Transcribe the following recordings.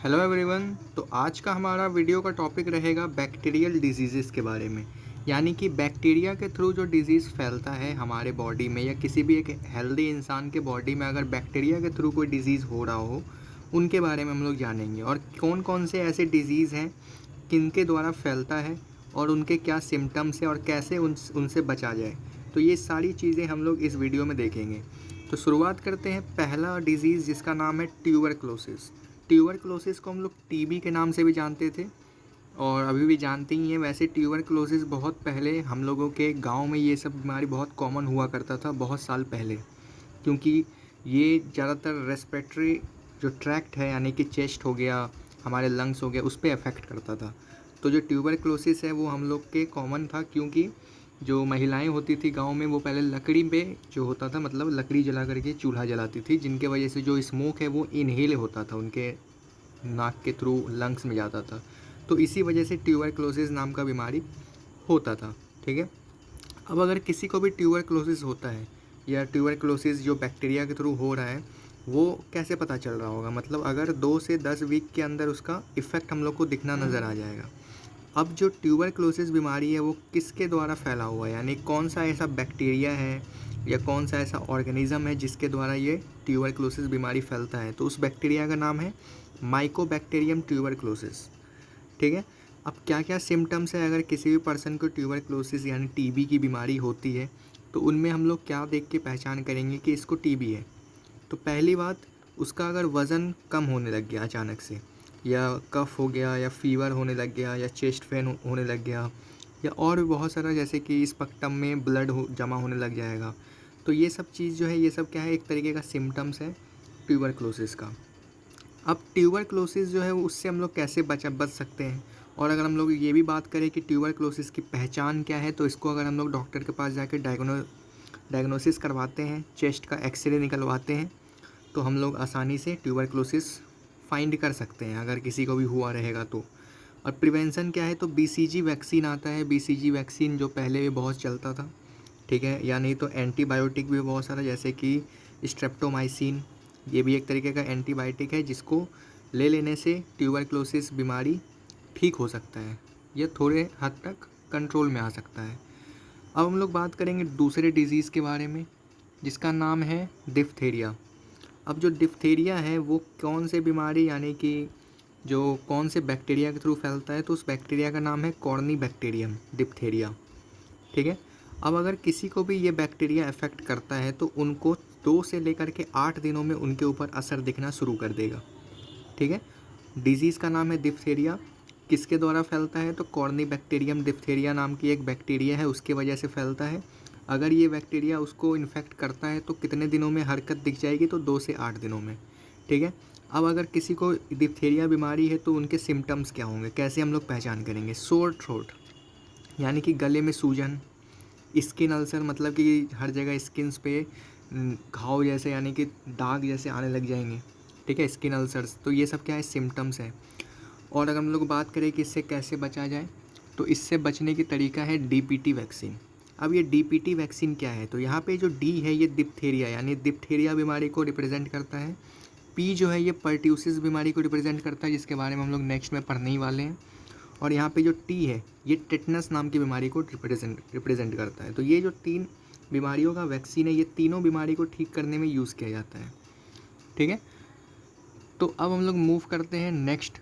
Hello everyone. तो आज का हमारा वीडियो का टॉपिक रहेगा बैक्टीरियल डिजीज़ के बारे में। यानी कि बैक्टीरिया के थ्रू जो डिज़ीज़ फैलता है हमारे बॉडी में या किसी भी एक हेल्दी इंसान के बॉडी में अगर बैक्टीरिया के थ्रू कोई डिज़ीज़ हो रहा हो, उनके बारे में हम लोग जानेंगे और कौन कौन से ऐसे डिज़ीज़ हैं किनके द्वारा फैलता है और उनके क्या सिम्टम्स हैं और कैसे उनसे बचा जाए। तो ये सारी चीज़ें हम लोग इस वीडियो में देखेंगे। तो शुरुआत करते हैं पहला डिज़ीज़ जिसका नाम है ट्यूबरक्लोसिस। ट्यूबरक्लोसिस को हम लोग टीबी के नाम से भी जानते थे और अभी भी जानते ही हैं। वैसे ट्यूबरक्लोसिस बहुत पहले हम लोगों के गांव में ये सब बीमारी बहुत कॉमन हुआ करता था, बहुत साल पहले, क्योंकि ये ज़्यादातर रेस्पिरेटरी जो ट्रैक्ट है यानी कि चेस्ट हो गया, हमारे लंग्स हो गया, उस पर अफेक्ट करता था। तो जो ट्यूबरक्लोसिस है वो हम लोग के कॉमन था, क्योंकि जो महिलाएं होती थी गांव में वो पहले लकड़ी पे जो होता था, मतलब लकड़ी जला करके चूल्हा जलाती थी, जिनके वजह से जो स्मोक है वो इनहेल होता था, उनके नाक के थ्रू लंग्स में जाता था। तो इसी वजह से ट्यूबरक्लोसिस नाम का बीमारी होता था। ठीक है। अब अगर किसी को भी ट्यूबरक्लोसिस होता है या ट्यूबरक्लोसिस जो बैक्टीरिया के थ्रू हो रहा है, वो कैसे पता चल रहा होगा? मतलब अगर 2 से 10 वीक के अंदर उसका इफ़ेक्ट हम लोग को दिखना नज़र आ जाएगा। अब जो ट्यूबरक्लोसिस बीमारी है वो किसके द्वारा फैला हुआ है, यानी कौन सा ऐसा बैक्टीरिया है या कौन सा ऐसा ऑर्गेनिज़म है जिसके द्वारा ये ट्यूबरक्लोसिस बीमारी फैलता है? तो उस बैक्टीरिया का नाम है माइकोबैक्टीरियम ट्यूबरक्लोसिस। ठीक है। अब क्या क्या सिम्टम्स है अगर किसी भी पर्सन को ट्यूबरक्लोसिस यानी टीबी की बीमारी होती है, तो उनमें हम लोग क्या देख के पहचान करेंगे कि इसको टीबी है? तो पहली बात, उसका अगर वज़न कम होने लग गया अचानक से, या कफ़ हो गया, या फ़ीवर होने लग गया, या चेस्ट पेन होने लग गया, या और भी बहुत सारा, जैसे कि स्पक्टम में ब्लड जमा होने लग जाएगा। तो ये सब चीज़ जो है, ये सब क्या है, एक तरीके का सिम्टम्स है ट्यूबरक्लोसिस का। अब ट्यूबरक्लोसिस जो है उससे हम लोग कैसे बच सकते हैं? और अगर हम लोग ये भी बात करें कि ट्यूबरक्लोसिस की पहचान क्या है, तो इसको अगर हम लोग डॉक्टर के पास जाकर डायग्नोसिस करवाते हैं, चेस्ट का एक्सरे निकलवाते हैं, तो हम लोग आसानी से ट्यूबरक्लोसिस फाइंड कर सकते हैं अगर किसी को भी हुआ रहेगा तो। और प्रिवेंशन क्या है, तो बीसीजी वैक्सीन आता है। बीसीजी वैक्सीन जो पहले भी बहुत चलता था, ठीक है, या नहीं तो एंटीबायोटिक भी बहुत सारा, जैसे कि स्ट्रेप्टोमाइसिन, ये भी एक तरीके का एंटीबायोटिक है जिसको ले लेने से ट्यूबरक्लोसिस बीमारी ठीक हो सकता है, यह थोड़े हद तक कंट्रोल में आ सकता है। अब हम लोग बात करेंगे दूसरे डिज़ीज़ के बारे में जिसका नाम है डिप्थीरिया। अब जो डिप्थीरिया है वो कौन से बीमारी, यानी कि जो कौन से बैक्टीरिया के थ्रू फैलता है, तो उस बैक्टीरिया का नाम है कॉर्नी बैक्टीरियम डिप्थीरिया। ठीक है। अब अगर किसी को भी ये बैक्टीरिया अफेक्ट करता है तो उनको 2 से लेकर के 8 दिनों में उनके ऊपर असर दिखना शुरू कर देगा। ठीक है। डिजीज़ का नाम है डिप्थीरिया। किसके द्वारा फैलता है, तो कॉर्नी बैक्टीरियम डिप्थीरिया नाम की एक बैक्टीरिया है, उसकी वजह से फैलता है। अगर ये बैक्टीरिया उसको इन्फेक्ट करता है तो कितने दिनों में हरकत दिख जाएगी, तो 2 से 8 दिनों में। ठीक है। अब अगर किसी को डिप्थीरिया बीमारी है तो उनके सिम्टम्स क्या होंगे, कैसे हम लोग पहचान करेंगे? सोर थ्रोट, यानी कि गले में सूजन। स्किन अल्सर, मतलब कि हर जगह स्किन्स पे घाव जैसे, यानी कि दाग जैसे आने लग जाएंगे। ठीक है, स्किन अल्सर्स। तो ये सब क्या है, सिम्टम्स हैं। और अगर हम लोग बात करें कि इससे कैसे बचा जाए, तो इससे बचने की तरीका है डीपीटी वैक्सीन। अब ये डीपीटी वैक्सीन क्या है, तो यहाँ पे जो डी है ये डिप्थीरिया यानी डिप्थीरिया बीमारी को रिप्रेजेंट करता है। पी जो है ये पर्ट्यूसिस बीमारी को रिप्रेजेंट करता है, जिसके बारे में हम लोग नेक्स्ट में पढ़ने ही वाले हैं। और यहाँ पे जो टी है ये टेटनस नाम की बीमारी को रिप्रेजेंट करता है। तो ये जो 3 बीमारियों का वैक्सीन है, ये तीनों बीमारी को ठीक करने में यूज़ किया जाता है। ठीक है। तो अब हम लोग मूव करते हैं नेक्स्ट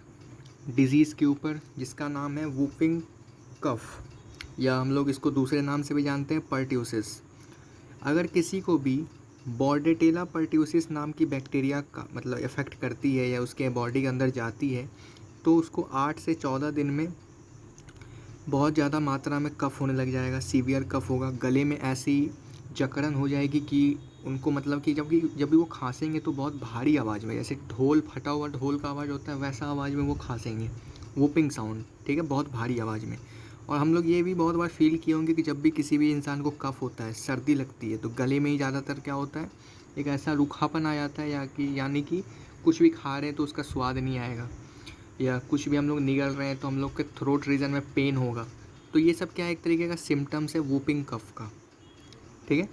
डिज़ीज़ के ऊपर जिसका नाम है वूपिंग कफ, या हम लोग इसको दूसरे नाम से भी जानते हैं पर्ट्यूसिस। अगर किसी को भी बॉर्डेटेला पर्ट्यूसिस नाम की बैक्टीरिया का मतलब इफ़ेक्ट करती है या उसके बॉडी के अंदर जाती है, तो उसको 8 से 14 दिन में बहुत ज़्यादा मात्रा में कफ़ होने लग जाएगा, सीवियर कफ़ होगा, गले में ऐसी जकड़न हो जाएगी कि उनको, मतलब कि जब भी वो खांसेंगे तो बहुत भारी आवाज़ में, जैसे ढोल फटा हुआ ढोल का आवाज़ होता है वैसा आवाज़ में वो खांसेंगे, वूपिंग साउंड। ठीक है, बहुत भारी आवाज़ में। और हम लोग ये भी बहुत बार फील किए होंगे कि जब भी किसी भी इंसान को कफ़ होता है, सर्दी लगती है, तो गले में ही ज़्यादातर क्या होता है, एक ऐसा रूखापन आ जाता है, यानी कि कुछ भी खा रहे हैं तो उसका स्वाद नहीं आएगा, या कुछ भी हम लोग निगल रहे हैं तो हम लोग के थ्रोट रीजन में पेन होगा। तो ये सब क्या है, एक तरीके का सिम्टम्स है वूपिंग कफ का। ठीक है।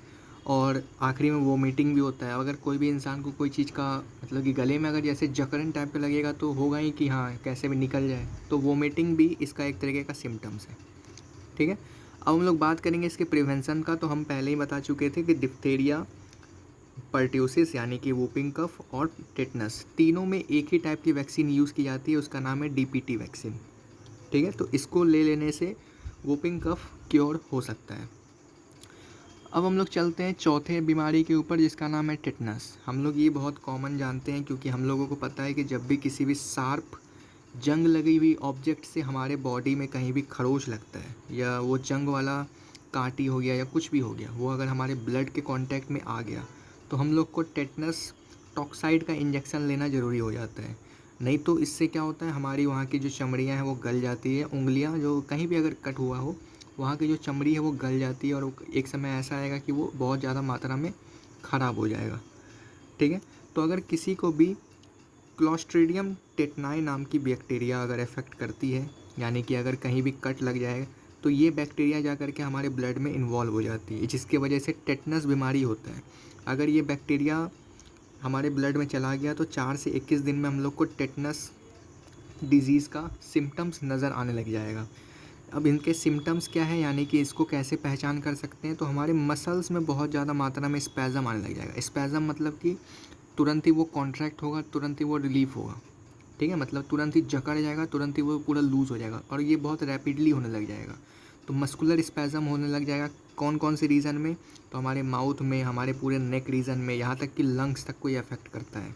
और आखिरी में वोमिटिंग भी होता है। अगर कोई भी इंसान को कोई चीज़ का मतलब कि गले में अगर जैसे जकड़न टाइप का लगेगा तो होगा ही कि हाँ कैसे भी निकल जाए, तो वोमिटिंग भी इसका एक तरीके का सिम्टम्स है। ठीक है, अब हम लोग बात करेंगे इसके प्रिवेंशन का। तो हम पहले ही बता चुके थे कि डिप्थेरिया, पर्ट्यूसिस यानी कि वूपिंग कफ और टेटनस, तीनों में एक ही टाइप की वैक्सीन यूज़ की जाती है, उसका नाम है डीपीटी वैक्सीन। ठीक है, तो इसको ले लेने से वूपिंग कफ क्योर हो सकता है। अब हम लोग चलते हैं चौथे बीमारी के ऊपर, जिसका नाम है टेटनस। हम लोग ये बहुत कॉमन जानते हैं क्योंकि हम लोगों को पता है कि जब भी किसी भी शार्प जंग लगी हुई ऑब्जेक्ट से हमारे बॉडी में कहीं भी खरोच लगता है, या वो जंग वाला कांटी हो गया या कुछ भी हो गया, वो अगर हमारे ब्लड के कांटेक्ट में आ गया तो हम लोग को टेटनस टॉक्साइड का इंजेक्शन लेना ज़रूरी हो जाता है। नहीं तो इससे क्या होता है, हमारी वहाँ की जो चमड़ियाँ हैं वो गल जाती है, उंगलियाँ जो कहीं भी अगर कट हुआ हो वहाँ की जो चमड़ी है वो गल जाती है, और एक समय ऐसा आएगा कि वो बहुत ज़्यादा मात्रा में ख़राब हो जाएगा। ठीक है, तो अगर किसी को भी क्लॉस्ट्रीडियम टेटनाई नाम की बैक्टीरिया अगर अफेक्ट करती है, यानी कि अगर कहीं भी कट लग जाए तो ये बैक्टीरिया जा कर के हमारे ब्लड में इन्वॉल्व हो जाती है, जिसकी वजह से टेटनस बीमारी होता है। अगर ये बैक्टीरिया हमारे ब्लड में चला गया तो 4 से 21 दिन में हम लोग को टेटनस डिजीज़ का सिम्टम्स नज़र आने लग जाएगा। अब इनके सिम्टम्स क्या है, यानी कि इसको कैसे पहचान कर सकते हैं, तो हमारे मसल्स में बहुत ज़्यादा मात्रा में स्पैज़म आने लग जाएगा। स्पैज़म मतलब कि तुरंत ही वो कॉन्ट्रैक्ट होगा, तुरंत ही वो रिलीफ होगा। ठीक है, मतलब तुरंत ही जकड़ जाएगा, तुरंत ही वो पूरा लूज़ हो जाएगा, और ये बहुत रैपिडली होने लग जाएगा। तो मस्कुलर स्पैज़म होने लग जाएगा कौन कौन से रीजन में, तो हमारे माउथ में, हमारे पूरे नेक रीजन में, यहाँ तक कि लंग्स तक को ये अफेक्ट करता है।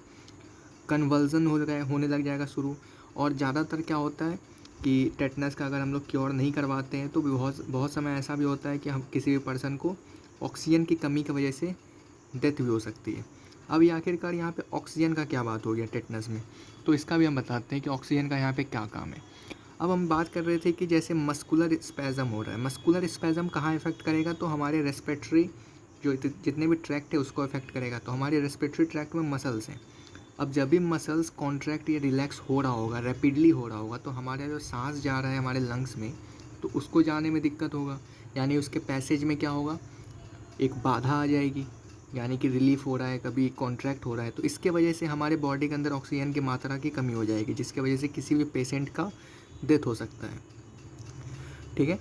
कन्वर्जन होने लग जाएगा शुरू। और ज़्यादातर क्या होता है कि टेटनस का अगर हम लोग क्योर नहीं करवाते हैं तो भी बहुत बहुत समय ऐसा भी होता है कि हम किसी भी पर्सन को ऑक्सीजन की कमी की वजह से डेथ भी हो सकती है। अब ये आखिरकार यहाँ पे ऑक्सीजन का क्या बात हो गया टेटनस में, तो इसका भी हम बताते हैं कि ऑक्सीजन का यहाँ पे क्या काम है। अब हम बात कर रहे थे कि जैसे मस्कुलर स्पैज़म हो रहा है, मस्कुलर स्पैज़म कहाँ इफेक्ट करेगा, तो हमारे रेस्पिरेटरी जो जितने भी ट्रैक्ट है उसको इफेक्ट करेगा। तो हमारे रेस्पिरेटरी ट्रैक्ट में मसल्स हैं। अब जब भी मसल्स कॉन्ट्रैक्ट या रिलैक्स हो रहा होगा, रैपिडली हो रहा होगा, तो हमारा जो सांस जा रहा है हमारे लंग्स में, तो उसको जाने में दिक्कत होगा, यानी उसके पैसेज में क्या होगा, एक बाधा आ जाएगी। यानी कि रिलीफ हो रहा है, कभी कॉन्ट्रैक्ट हो रहा है, तो इसके वजह से हमारे बॉडी के अंदर ऑक्सीजन की मात्रा की कमी हो जाएगी, जिसकी वजह से किसी भी पेशेंट का डेथ हो सकता है। ठीक है,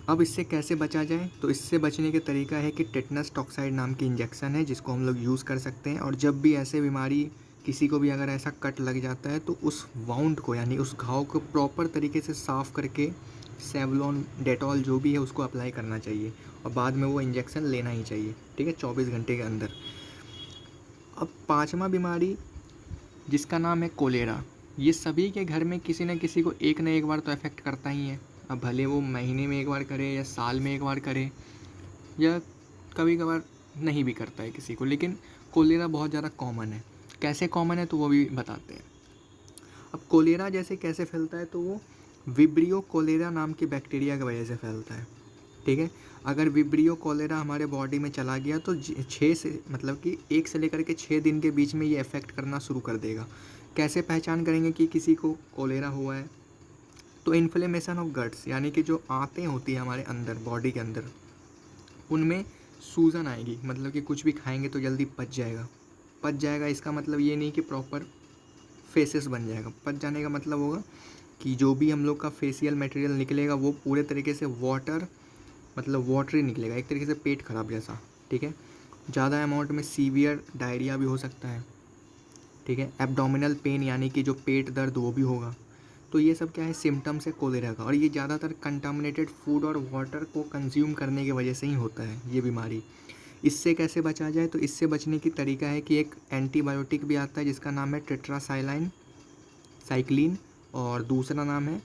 अब इससे कैसे बचा जाए, तो इससे बचने के तरीका है कि टेटनस टॉक्साइड नाम की इंजेक्शन है जिसको हम लोग यूज़ कर सकते हैं। और जब भी ऐसे बीमारी किसी को भी अगर ऐसा कट लग जाता है तो उस वाउंड को, यानी उस घाव को प्रॉपर तरीके से साफ़ करके सेवलॉन, डेटॉल जो भी है उसको अप्लाई करना चाहिए, और बाद में वो इंजेक्शन लेना ही चाहिए। ठीक है, 24 घंटे के अंदर। अब पाँचवा बीमारी, जिसका नाम है कोलेरा। ये सभी के घर में किसी न किसी को एक न एक बार तो अफेक्ट करता ही है। अब भले वो महीने में एक बार करे या साल में एक बार करे, या कभी कभार नहीं भी करता है किसी को, लेकिन कोलेरा बहुत ज़्यादा कॉमन है। कैसे कॉमन है तो वो भी बताते हैं। अब कोलेरा जैसे कैसे फैलता है, तो वो विब्रियो कोलेरा नाम की बैक्टीरिया की वजह से फैलता है। ठीक है, अगर विब्रियो कोलेरा हमारे बॉडी में चला गया तो 6 से मतलब कि 1 से लेकर के 6 दिन के बीच में ये अफेक्ट करना शुरू कर देगा। कैसे पहचान करेंगे कि किसी को कोलेरा हुआ है, तो इन्फ्लेमेशन ऑफ गट्स, यानी कि जो आंतें होती है हमारे अंदर बॉडी के अंदर, उनमें सूजन आएगी, मतलब कि कुछ भी खाएंगे तो जल्दी पच जाएगा। पच जाएगा इसका मतलब ये नहीं कि प्रॉपर फेसेस बन जाएगा। पच जाने का मतलब होगा कि जो भी हम लोग का फेशियल मटेरियल निकलेगा वो पूरे तरीके से मतलब वाटरी निकलेगा, एक तरीके से पेट खराब जैसा। ठीक है, ज़्यादा अमाउंट में सीवियर डायरिया भी हो सकता है। ठीक है, एब्डोमिनल पेन यानी कि जो पेट दर्द वो भी होगा। तो ये सब क्या है, सिम्टम्स है कोलेरा का, और ये ज़्यादातर कंटामिनेटेड फूड और वाटर को कंज्यूम करने की वजह से ही होता है ये बीमारी। इससे कैसे बचा जाए, तो इससे बचने की तरीका है कि एक एंटीबायोटिक भी आता है जिसका नाम है टेट्रासाइक्लिन, और दूसरा नाम है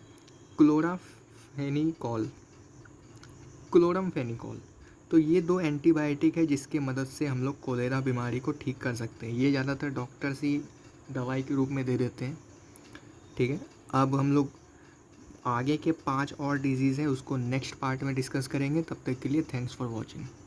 क्लोराफेनिकोल, क्लोरमफेनिकोल। तो ये 2 एंटीबायोटिक है जिसकी मदद से हम लोग कोलेरा बीमारी को ठीक कर सकते हैं। ये ज़्यादातर डॉक्टर्स ही दवाई के रूप में दे देते हैं। ठीक है, अब हम लोग आगे के 5 और डिजीज़ हैं उसको नेक्स्ट पार्ट में डिस्कस करेंगे। तब तक के लिए थैंक्स फॉर वॉचिंग।